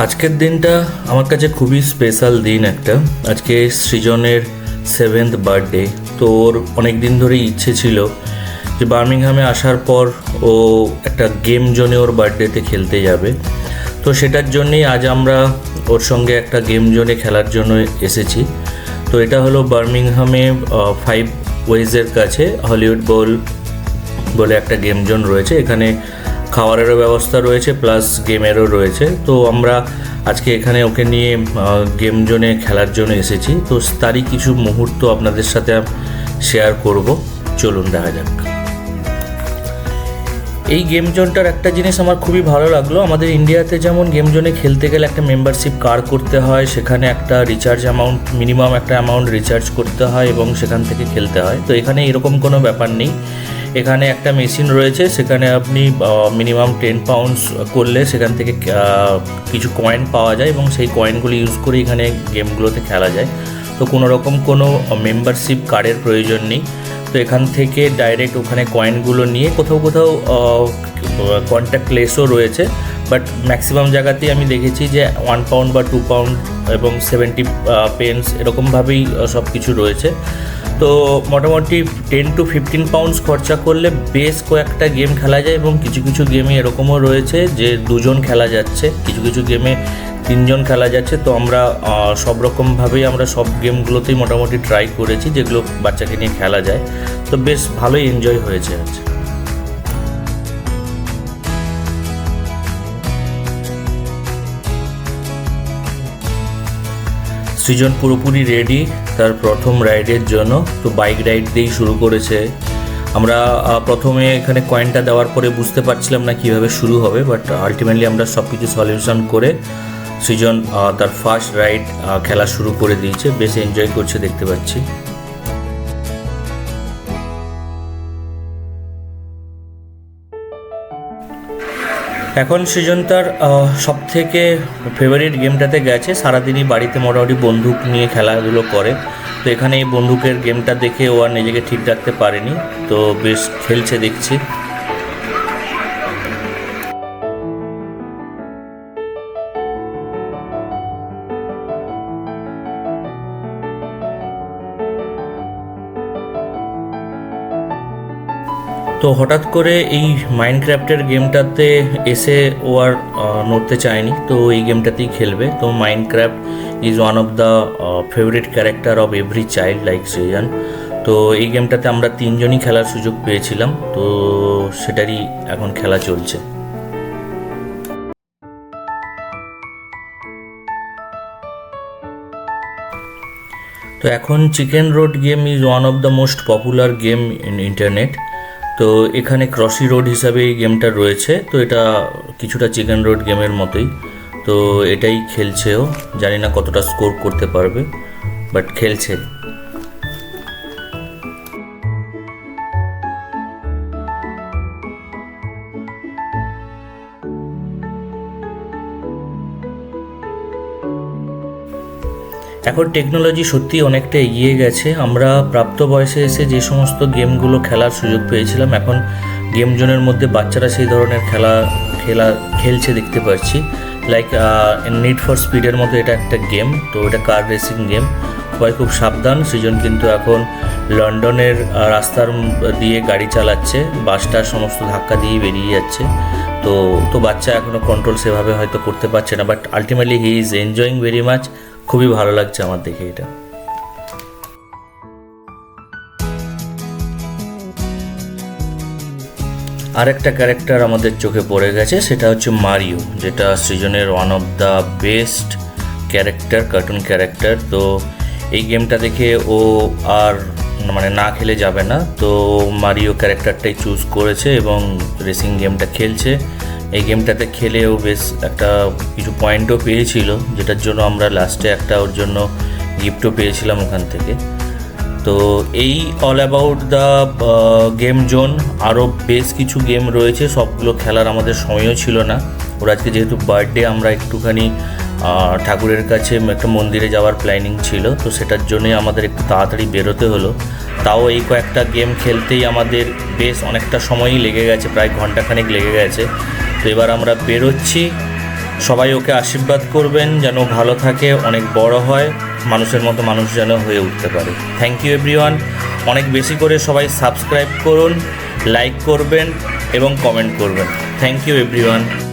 আজকের দিনটা আমার কাছে খুবই স্পেশাল দিন একটা। আজকে সৃজনের 7th বার্থডে। তো ওর অনেক দিন ধরেই ইচ্ছে ছিল যে বার্মিংহামে আসার পর ও একটা গেম জোনে ওর বার্থডেতে খেলতে যাবে। তো সেটার জন্যেই আজ আমরা ওর সঙ্গে একটা গেম জোনে খেলার জন্য এসেছি। তো এটা হলো বার্মিংহামে 5 ওয়েজের কাছে হলিউড বোল বলে একটা গেম জোন রয়েছে। এখানে খাবারেরও ব্যবস্থা রয়েছে, প্লাস গেমেরও রয়েছে। তো আমরা আজকে এখানে ওকে নিয়ে গেম জোনে খেলার জন্য এসেছি। তো তারই কিছু মুহূর্ত আপনাদের সাথে শেয়ার করব, চলুন দেখা যাক। এই গেম জোনটার একটা জিনিস আমার খুবই ভালো লাগলো। আমাদের ইন্ডিয়াতে যেমন গেম জোনে খেলতে গেলে একটা মেম্বারশিপ কার্ড করতে হয়, সেখানে একটা রিচার্জ অ্যামাউন্ট, মিনিমাম একটা অ্যামাউন্ট রিচার্জ করতে হয় এবং সেখান থেকে খেলতে হয়। তো এখানে এরকম কোনো ব্যাপার নেই। এখানে একটা মেশিন রয়েছে, সেখানে আপনি মিনিমাম 10 পাউন্ডস করলে সেখান থেকে কিছু কয়েন পাওয়া যায় এবং সেই কয়েনগুলো ইউজ করে এখানে গেমগুলোতে খেলা যায়। তো কোনো রকম কোনো মেম্বারশিপ কার্ডের প্রয়োজন নেই। তো এখান থেকে ডাইরেক্ট ওখানে কয়েনগুলো নিয়ে কোথাও কোথাও কন্ট্যাক্ট লেসও রয়েছে, বাট ম্যাক্সিমাম জায়গাতেই আমি দেখেছি যে 1 পাউন্ড বা 2 পাউন্ড এবং 70 পেন্স এরকমভাবেই সব কিছু রয়েছে। তো মোটামুটি 10 to 15 পাউন্ডস খরচা করলে বেশ কয়েকটা গেম খেলা যায় এবং কিছু কিছু গেমে এরকমও রয়েছে যে 2 জন খেলা যাচ্ছে, কিছু কিছু গেমে 3 জন খেলা যাচ্ছে। তো আমরা সব রকমভাবেই আমরা সব গেমগুলোতেই মোটামুটি ট্রাই করেছি যেগুলো বাচ্চাকে নিয়ে খেলা যায়। তো বেশ ভালোই এনজয় হয়েছে আজ। সৃজন পুরোপুরি রেডি তার প্রথম রাইডের জন্য। তো বাইক রাইড দিয়েই শুরু করেছে। আমরা প্রথমে এখানে কয়েনটা দেওয়ার পরে বুঝতে পারছিলাম না কীভাবে শুরু হবে, বাট আলটিমেটলি আমরা সব কিছু সলিউশন করে সৃজন তার ফার্স্ট রাইড খেলা শুরু করে দিয়েছে। বেশ এনজয় করছে দেখতে পাচ্ছি। এখন সৃজন তার সব থেকে ফেভারিট গেমটাতে গেছে। সারাদিনই বাড়িতে মোটামুটি বন্দুক নিয়ে খেলাধুলো করে। তো এখানে এই বন্দুকের গেমটা দেখে ও আর নিজেকে ঠিক রাখতে পারেনি, তো বেশ খেলছে দেখছি। তো হঠাৎ করে এই মাইনক্রাফটের গেমটাতে এসে ও আর নড়তে চায়নি, তো এই গেমটাতেই খেলবে। তো Minecraft is one of the favourite character of every child like Srijan. তো এই গেমটাতে আমরা 3 জনই খেলার সুযোগ পেয়েছিলাম, তো সেটারই এখন খেলা চলছে। তো এখন chicken road game is one of the most popular game in internet. তো এখানে ক্রসি রোড হিসাবে এই গেমটা রয়েছে। তো এটা কিছুটা চিকেন রোড গেমের মতোই। তো এটাই খেলছেও, জানি না কতটা স্কোর করতে পারবে, বাট খেলছে। এখন টেকনোলজি সত্যি অনেকটা এগিয়ে গেছে। আমরা প্রাপ্ত বয়সে এসে যে সমস্ত গেমগুলো খেলার সুযোগ পেয়েছিলাম, এখন গেম জোনের মধ্যে বাচ্চারা সেই ধরনের খেলছে দেখতে পাচ্ছি। লাইক নিড ফর স্পিডের মতো এটা একটা গেম। তো এটা কার রেসিং গেম। সবাই খুব সাবধান। সৃজন কিন্তু এখন লন্ডনের রাস্তার দিয়ে গাড়ি চালাচ্ছে, বাসটার সমস্ত ধাক্কা দিয়ে বেরিয়ে যাচ্ছে। তো বাচ্চা এখনও কন্ট্রোল সেভাবে হয়তো করতে পারছে না, but ultimately he is enjoying very much. খুবই ভালো লাগছে আমার দেখে এটা। আরেকটা ক্যারেক্টার আমাদের চোখে পড়ে গেছে, সেটা হচ্ছে মারিও, যেটা সৃজনের one of the best character, cartoon character. তো এই গেমটা দেখে ও আর না খেলে যাবে না। তো মারিও ক্যারেক্টারটাই চুজ করেছে এবং রেসিং গেমটা খেলছে। এই গেমটাতে খেলে ও বেশ একটা কিছু পয়েন্টও পেয়েছিল, যেটার জন্য আমরা লাস্টে একটা ওর জন্য গিফটও পেয়েছিলাম ওখান থেকে। তো এই all about the game zone. আরও বেশ কিছু গেম রয়েছে, সবগুলো খেলার আমাদের সময়ও ছিল না। ওর আজকে যেহেতু বার্থডে, আমরা একটুখানি ঠাকুরের কাছে একটা মন্দিরে যাওয়ার প্ল্যানিং ছিল, তো সেটার জন্যই আমাদের একটু তাড়াতাড়ি বেরোতে হলো। তাও এই কয়েকটা গেম খেলতেই আমাদের বেশ অনেকটা সময়ই লেগে গেছে, প্রায় ঘন্টাখানেক লেগে গেছে। তো এবার আমরা বেরোচ্ছি সবাই ওকে আশীর্বাদ করবেন যেন ভালো থাকে, অনেক বড় হয়, মানুষের মতো মানুষ যেন হয়ে উঠতে পারে। Thank you everyone. অনেক বেশি করে সবাই সাবস্ক্রাইব করুন, লাইক করবেন এবং কমেন্ট করবেন। Thank you everyone.